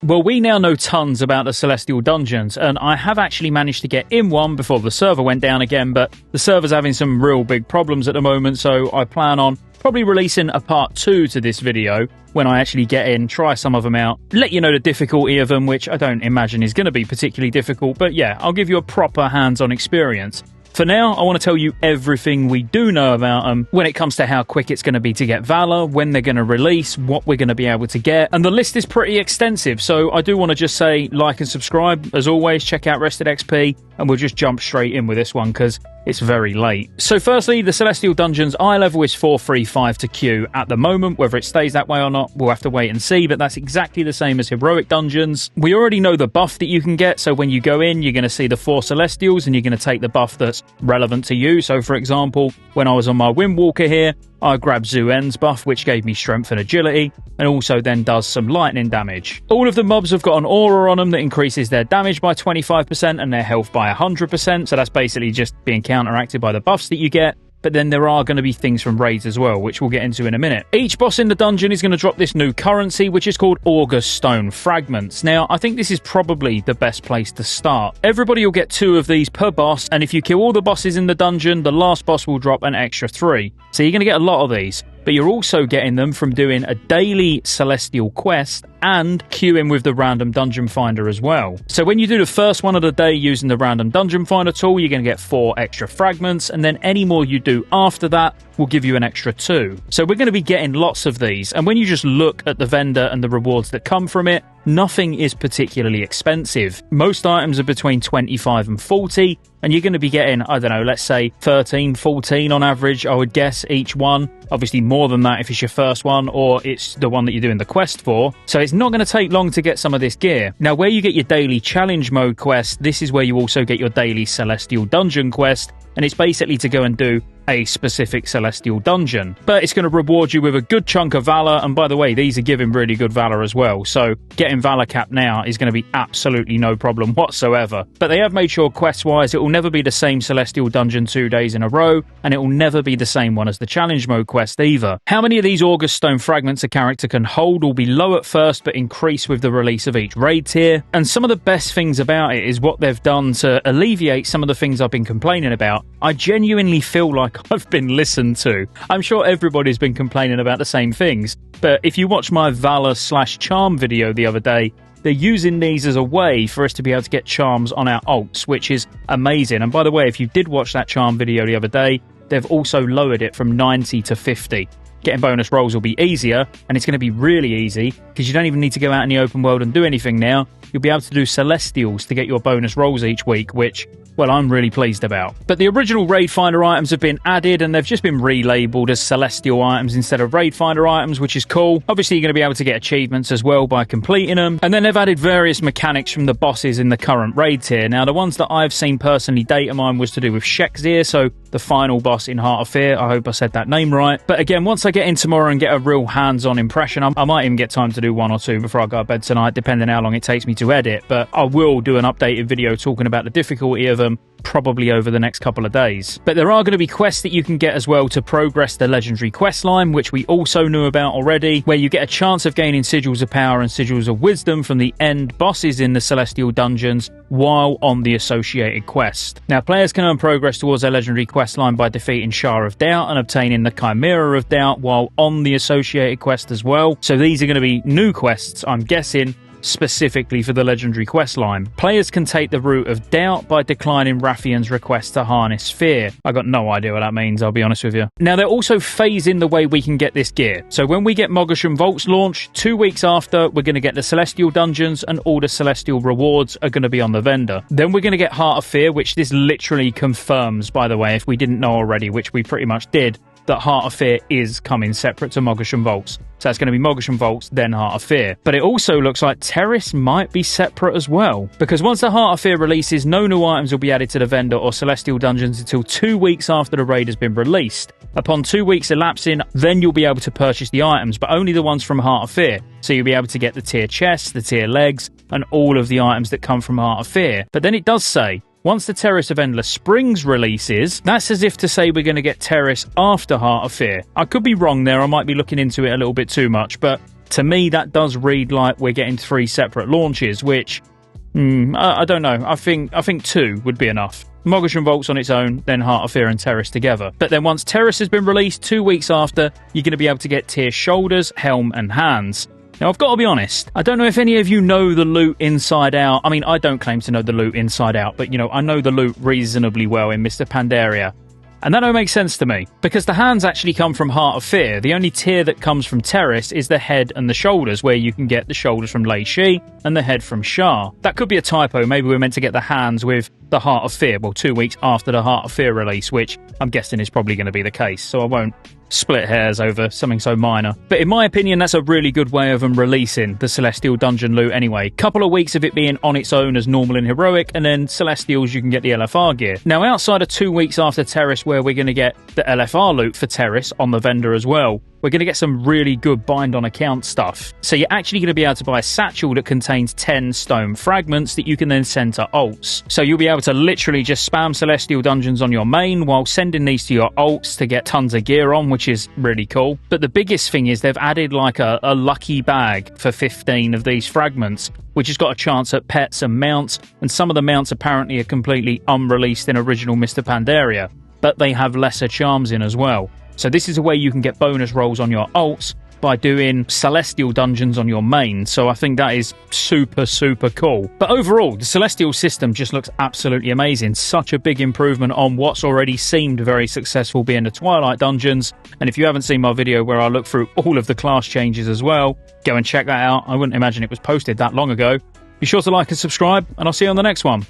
Well, we now know tons about the Celestial Dungeons, and I have actually managed to get in one before the server went down again, but the server's having some real big problems at the moment, so I plan on probably releasing a part 2 to this video when I actually get in, try some of them out, let you know the difficulty of them, which I don't imagine is going to be particularly difficult, but yeah, I'll give you a proper hands-on experience. For now, I want to tell you everything we do know about them when it comes to how quick it's going to be to get Valor, when they're going to release, what we're going to be able to get, and the list is pretty extensive, so I do want to just say like and subscribe. As always, check out Rested XP, and we'll just jump straight in with this one because it's very late. So firstly, the Celestial Dungeon's eye level is 435 to Q at the moment. Whether it stays that way or not, we'll have to wait and see, but that's exactly the same as Heroic Dungeons. We already know the buff that you can get, so when you go in, you're going to see the 4 Celestials, and you're going to take the buff that's relevant to you. So for example, when I was on my Windwalker here, I grabbed SOOOO's buff, which gave me strength and agility, and also then does some lightning damage. All of the mobs have got an aura on them that increases their damage by 25% and their health by 100%, so that's basically just being counteracted by the buffs that you get. But then there are going to be things from raids as well, which we'll get into in a minute. Each boss in the dungeon is going to drop this new currency, which is called August Stone Fragments. Now, I think this is probably the best place to start. Everybody will get 2 of these per boss, and if you kill all the bosses in the dungeon, the last boss will drop an extra 3. So you're going to get a lot of these. But you're also getting them from doing a daily Celestial quest and queuing with the random dungeon finder as well. So when you do the first one of the day using the random dungeon finder tool, you're going to get 4 extra fragments, and then any more you do after that will give you an extra 2. So we're going to be getting lots of these, and when you just look at the vendor and the rewards that come from it, nothing is particularly expensive. Most items are between 25 and 40, and you're going to be getting, I don't know, let's say 13, 14 on average, I would guess, each one. Obviously more than that if it's your first one or it's the one that you're doing the quest for. So it's not going to take long to get some of this gear. Now, where you get your daily challenge mode quest, this is where you also get your daily Celestial Dungeon quest, and it's basically to go and do a specific Celestial Dungeon. But it's going to reward you with a good chunk of Valor, and by the way, these are giving really good Valor as well, so getting Valor cap now is going to be absolutely no problem whatsoever. But they have made sure quest-wise, it will never be the same Celestial Dungeon 2 days in a row, and it will never be the same one as the challenge mode quest either. How many of these August Stone Fragments a character can hold will be low at first, but increase with the release of each raid tier. And some of the best things about it is what they've done to alleviate some of the things I've been complaining about. I genuinely feel like I've been listened to. I'm sure everybody's been complaining about the same things, but if you watch my Valor/Charm video the other day, they're using these as a way for us to be able to get charms on our ults, which is amazing. And by the way, if you did watch that charm video the other day, they've also lowered it from 90 to 50. Getting bonus rolls will be easier, and it's going to be really easy because you don't even need to go out in the open world and do anything now. You'll be able to do Celestials to get your bonus rolls each week, which, well, I'm really pleased about. But the original Raid Finder items have been added, and they've just been relabeled as Celestial items instead of Raid Finder items, which is cool. Obviously, you're going to be able to get achievements as well by completing them. And then they've added various mechanics from the bosses in the current raid tier. Now, the ones that I've seen personally data mine was to do with Scottejaye, so the final boss in Heart of Fear. I hope I said that name right. But again, once I get in tomorrow and get a real hands-on impression, I might even get time to do 1 or 2 before I go to bed tonight, depending how long it takes me to edit. But I will do an updated video talking about the difficulty of them, probably over the next couple of days. But there are going to be quests that you can get as well to progress the legendary quest line, which we also knew about already, where you get a chance of gaining Sigils of Power and Sigils of Wisdom from the end bosses in the Celestial Dungeons while on the associated quest. Now, players can earn progress towards their legendary quest line by defeating Shah of Doubt and obtaining the Chimera of Doubt while on the associated quest as well. So these are going to be new quests, I'm guessing, specifically for the legendary quest line. Players can take the route of doubt by declining Rathian's request to harness fear. I got no idea what that means, I'll be honest with you. Now, they're also phasing the way we can get this gear. So when we get Mogoshon Vaults launch, 2 weeks after, we're going to get the Celestial Dungeons, and all the Celestial rewards are going to be on the vendor. Then we're going to get Heart of Fear, which this literally confirms, by the way, if we didn't know already, which we pretty much did, that Heart of Fear is coming separate to Mogoshon Vaults. So it's going to be Mogoshon Vaults, then Heart of Fear. But it also looks like Terrace might be separate as well, because once the Heart of Fear releases, no new items will be added to the vendor or Celestial Dungeons until 2 weeks after the raid has been released. Upon 2 weeks elapsing, then you'll be able to purchase the items, but only the ones from Heart of Fear. So you'll be able to get the tier chests, the tier legs, and all of the items that come from Heart of Fear. But then it does say, once the Terrace of Endless Springs releases, that's as if to say we're going to get Terrace after Heart of Fear. I could be wrong there, I might be looking into it a little bit too much, but To me, that does read like we're getting 3 separate launches, which, I don't know. I think 2 would be enough. Moggish and Volts on its own, then Heart of Fear and Terrace together. But then once Terrace has been released, 2 weeks after, you're going to be able to get tier shoulders, helm, and hands. Now, I've got to be honest, I don't know if any of you know the loot inside out. I mean, I don't claim to know the loot inside out, but, I know the loot reasonably well in Mr. Pandaria. And that don't make sense to me, because the hands actually come from Heart of Fear. The only tier that comes from Terrace is the head and the shoulders, where you can get the shoulders from Lei Shi and the head from Shah. That could be a typo. Maybe we're meant to get the hands with the Heart of Fear, well, 2 weeks after the Heart of Fear release, which I'm guessing is probably going to be the case, so I won't split hairs over something so minor. But in my opinion, that's a really good way of them releasing the Celestial Dungeon loot anyway. Couple of weeks of it being on its own as normal and heroic, and then Celestials you can get the LFR gear. Now, outside of 2 weeks after Terrace, where we're going to get the LFR loot for Terrace on the vendor as well, we're going to get some really good bind on account stuff. So you're actually going to be able to buy a satchel that contains 10 stone fragments that you can then send to alts. So you'll be able to literally just spam Celestial Dungeons on your main while sending these to your alts to get tons of gear on, which is really cool. But the biggest thing is they've added like a lucky bag for 15 of these fragments, which has got a chance at pets and mounts, and some of the mounts apparently are completely unreleased in original Mr. Pandaria, but they have lesser charms in as well. So this is a way you can get bonus rolls on your alts by doing Celestial Dungeons on your main, so I think that is super, super cool. But overall, the Celestial system just looks absolutely amazing. Such a big improvement on what's already seemed very successful being the Twilight Dungeons, and if you haven't seen my video where I look through all of the class changes as well, go and check that out. I wouldn't imagine it was posted that long ago. Be sure to like and subscribe, and I'll see you on the next one.